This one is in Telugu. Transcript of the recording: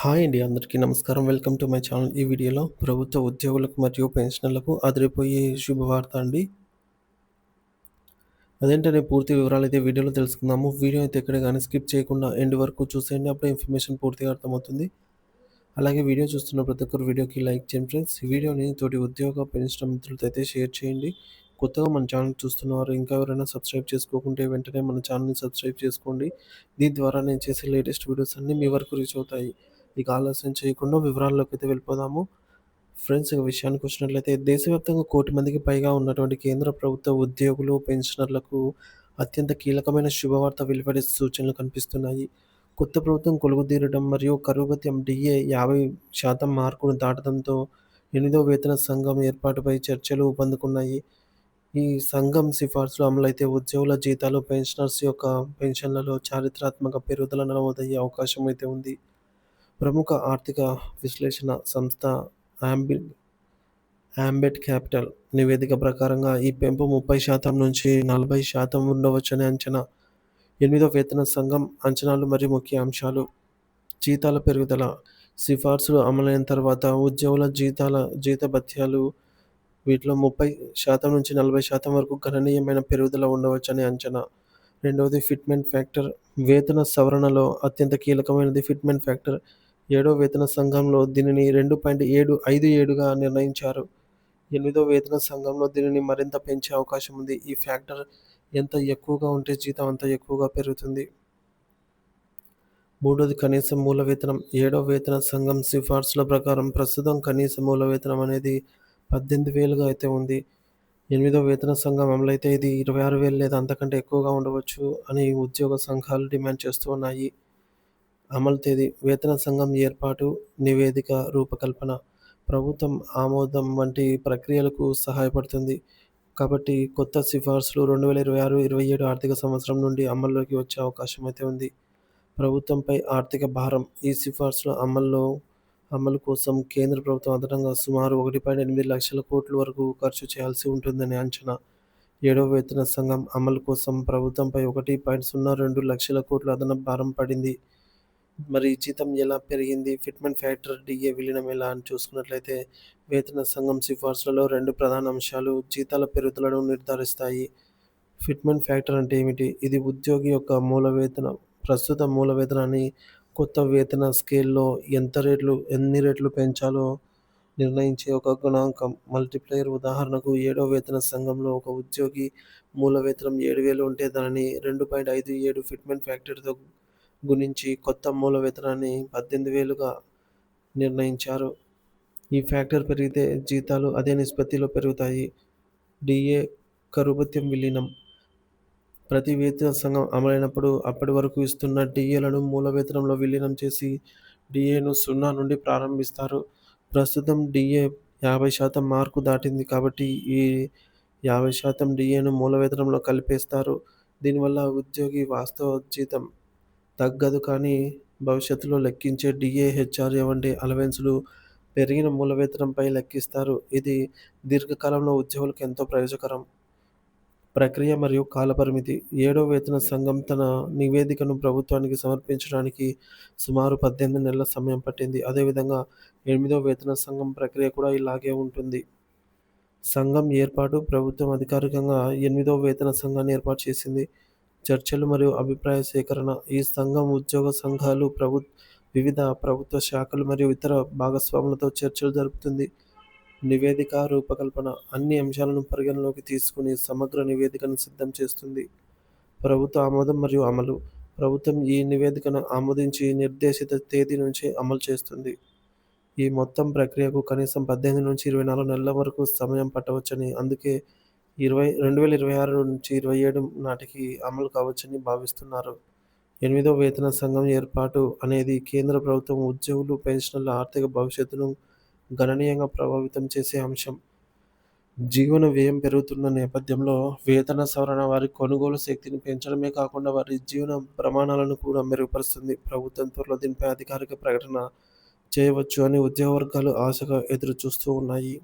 హాయ్ అండి. అందరికీ నమస్కారం. Welcome to my channel. ఈ వీడియోలో ప్రభుత్వ ఉద్యోగులకు మరియు పెన్షనర్లకు అదిరిపోయే శుభవార్త అండి. అదేంటనే పూర్తి వివరాలైతే వీడియోలో తెలుసుకుందాము. వీడియో అయితే ఎక్కడ గాని స్కిప్ చేయకుండా ఎండ్ వరకు చూసేయండి. అప్పుడే ఇన్ఫర్మేషన్ పూర్తిగా అర్థమవుతుంది. అలాగే వీడియో చూస్తున్న ప్రతి ఒక్కరు వీడియోకి లైక్ చేయండి ఫ్రెండ్స్. ఈ వీడియోని తోటి ఉద్యోగ పెన్షన్ మిత్రులతో అయితే షేర్ చేయండి. కొత్తగా మన ఛానల్ చూస్తున్నవారు ఇంకా ఎవరైనా సబ్స్క్రైబ్ చేసుకోకుంటే వెంటనే మన ఛానల్‌ని సబ్స్క్రైబ్ చేసుకోండి. దీని ద్వారా నేను చేసే లేటెస్ట్ వీడియోస్ అన్నీ మీ వరకు రీచ్ అవుతాయి. ఇక ఆలస్యం చేయకుండా వివరాల్లోకైతే వెళ్ళిపోదాము. ఫ్రెండ్స్ ఇక విషయానికొచ్చినట్లయితే దేశవ్యాప్తంగా 1,00,00,000 మందికి పైగా ఉన్నటువంటి కేంద్ర ప్రభుత్వ ఉద్యోగులు, పెన్షనర్లకు అత్యంత కీలకమైన శుభవార్త వెలువడే సూచనలు కనిపిస్తున్నాయి. కొత్త ప్రభుత్వం కొలువుదీరడం మరియు కరువు భత్యం డీఏ 50% మార్కును దాటడంతో ఎనిమిదో వేతన సంఘం ఏర్పాటుపై చర్చలు ఊపందుకున్నాయి. ఈ సంఘం సిఫార్సులు అమలైతే ఉద్యోగుల జీతాలు, పెన్షనర్స్ యొక్క పెన్షన్లలో చారిత్రాత్మక పెరుగుదల నమోదయ్యే అవకాశం అయితే ఉంది. ప్రముఖ ఆర్థిక విశ్లేషణ సంస్థ అంబి అంబెట్ క్యాపిటల్ నివేదిక ప్రకారంగా ఈ పెంపు 30% నుంచి 40% ఉండవచ్చని అంచనా. ఎనిమిదో వేతన సంఘం అంచనాలు మరియు ముఖ్య అంశాలు. జీతాల పెరుగుదల. సిఫార్సులు అమలైన తర్వాత ఉద్యోగుల జీతభత్యాలు వీటిలో 30% నుంచి 40% వరకు గణనీయమైన పెరుగుదల ఉండవచ్చని అంచనా. రెండవది ఫిట్‌మెంట్ ఫ్యాక్టర్. వేతన సవరణలో అత్యంత కీలకమైనది ఫిట్‌మెంట్ ఫ్యాక్టర్. ఏడో వేతన సంఘంలో దీనిని 2.57గా నిర్ణయించారు. ఎనిమిదో వేతన సంఘంలో దీనిని మరింత పెంచే అవకాశం ఉంది. ఈ ఫ్యాక్టర్ ఎంత ఎక్కువగా ఉంటే జీతం అంత ఎక్కువగా పెరుగుతుంది. మూడోది కనీస మూల వేతనం. ఏడో వేతన సంఘం సిఫార్సుల ప్రకారం ప్రస్తుతం కనీస మూల వేతనం అనేది 18,000గా అయితే ఉంది. ఎనిమిదో వేతన సంఘం అమలైతే ఇది 26,000 లేదా అంతకంటే ఎక్కువగా ఉండవచ్చు అని ఉద్యోగ సంఘాలు డిమాండ్ చేస్తూ ఉన్నాయి. అమలు తేదీ. వేతన సంఘం ఏర్పాటు, నివేదిక రూపకల్పన, ప్రభుత్వం ఆమోదం వంటి ప్రక్రియలకు సహాయపడుతుంది. కాబట్టి కొత్త సిఫార్సులు 2026-27 ఆర్థిక సంవత్సరం నుండి అమల్లోకి వచ్చే అవకాశం అయితే ఉంది. ప్రభుత్వంపై ఆర్థిక భారం. ఈ సిఫార్సుల అమలు కోసం కేంద్ర ప్రభుత్వం అదనంగా సుమారు 1.8 లక్షల కోట్ల వరకు ఖర్చు చేయాల్సి ఉంటుందని అంచనా. ఏడవ వేతన సంఘం అమలు కోసం ప్రభుత్వంపై 1.02 లక్షల కోట్ల అదనపు భారం పడింది. మరి జీతం ఎలా పెరిగింది? ఫిట్‌మెంట్ ఫ్యాక్టర్, డీఏ విలీనం ఎలా అని చూసుకున్నట్లయితే వేతన సంఘం సిఫార్సులలో 2 ప్రధాన అంశాలు జీతాల పెరుగుదలను నిర్ధారిస్తాయి. ఫిట్‌మెంట్ ఫ్యాక్టర్ అంటే ఏమిటి? ఇది ఉద్యోగి యొక్క ప్రస్తుత మూల వేతనాన్ని కొత్త వేతన స్కేల్‌లో ఎన్ని రెట్లు పెంచాలో నిర్ణయించే ఒక గణాంకం. మల్టిప్లైయర్. ఉదాహరణకు ఏడో వేతన సంఘంలో ఒక ఉద్యోగి మూల వేతనం 7,000 ఉంటే దానిని 2.57 ఫిట్‌మెంట్ ఫ్యాక్టర్‌తో గుణించి కొత్త మూల వేతనాన్ని 18,000గా నిర్ణయించారు. ఈ ఫ్యాక్టర్ పెరిగితే జీతాలు అదే నిష్పత్తిలో పెరుగుతాయి. డీఏ కరువు భత్యం విలీనం. ప్రతి వేతన సంఘం అమలైనప్పుడు అప్పటి వరకు ఇస్తున్న డీఏలను మూల వేతనంలో విలీనం చేసి డీఏను 0 నుండి ప్రారంభిస్తారు. ప్రస్తుతం డీఏ 50% మార్కు దాటింది కాబట్టి ఈ 50% డీఏను మూల వేతనంలో కలిపేస్తారు. దీనివల్ల ఉద్యోగి వాస్తవ జీతం తగ్గదు కానీ భవిష్యత్తులో లెక్కించే డీఏ, హెచ్ఆర్ఏ వంటి అలవెన్సులు పెరిగిన మూల వేతనంపై లెక్కిస్తారు. ఇది దీర్ఘకాలంలో ఉద్యోగులకు ఎంతో ప్రయోజనకరం. ప్రక్రియ మరియు కాలపరిమితి. ఏడో వేతన సంఘం తన నివేదికను ప్రభుత్వానికి సమర్పించడానికి సుమారు 18 నెలల సమయం పట్టింది. అదేవిధంగా ఎనిమిదో వేతన సంఘం ప్రక్రియ కూడా ఇలాగే ఉంటుంది. సంఘం ఏర్పాటు. ప్రభుత్వం అధికారికంగా ఎనిమిదో వేతన సంఘాన్ని ఏర్పాటు చేసింది. చర్చలు మరియు అభిప్రాయ సేకరణ. ఈ సంఘం ఉద్యోగ సంఘాలు, వివిధ ప్రభుత్వ శాఖలు మరియు ఇతర భాగస్వాములతో చర్చలు జరుపుతుంది. నివేదిక రూపకల్పన. అన్ని అంశాలను పరిగణనలోకి తీసుకుని సమగ్ర నివేదికను సిద్ధం చేస్తుంది. ప్రభుత్వ ఆమోదం మరియు అమలు. ప్రభుత్వం ఈ నివేదికను ఆమోదించి నిర్దేశిత తేదీ నుంచి అమలు చేస్తుంది. ఈ మొత్తం ప్రక్రియకు కనీసం 18-24 నెలల వరకు సమయం పట్టవచ్చని, అందుకే 2026-27 నాటికి అమలు కావచ్చని భావిస్తున్నారు. ఎనిమిదో వేతన సంఘం ఏర్పాటు అనేది కేంద్ర ప్రభుత్వం ఉద్యోగులు, పెన్షనర్ల ఆర్థిక భవిష్యత్తును గణనీయంగా ప్రభావితం చేసే అంశం. జీవన వ్యయం పెరుగుతున్న నేపథ్యంలో వేతన సవరణ వారి కొనుగోలు శక్తిని పెంచడమే కాకుండా వారి జీవన ప్రమాణాలను కూడా మెరుగుపరుస్తుంది. ప్రభుత్వం త్వరలో దీనిపై అధికారిక ప్రకటన చేయవచ్చు అని ఉద్యోగ వర్గాలు ఆశగా ఎదురుచూస్తూ ఉన్నాయి.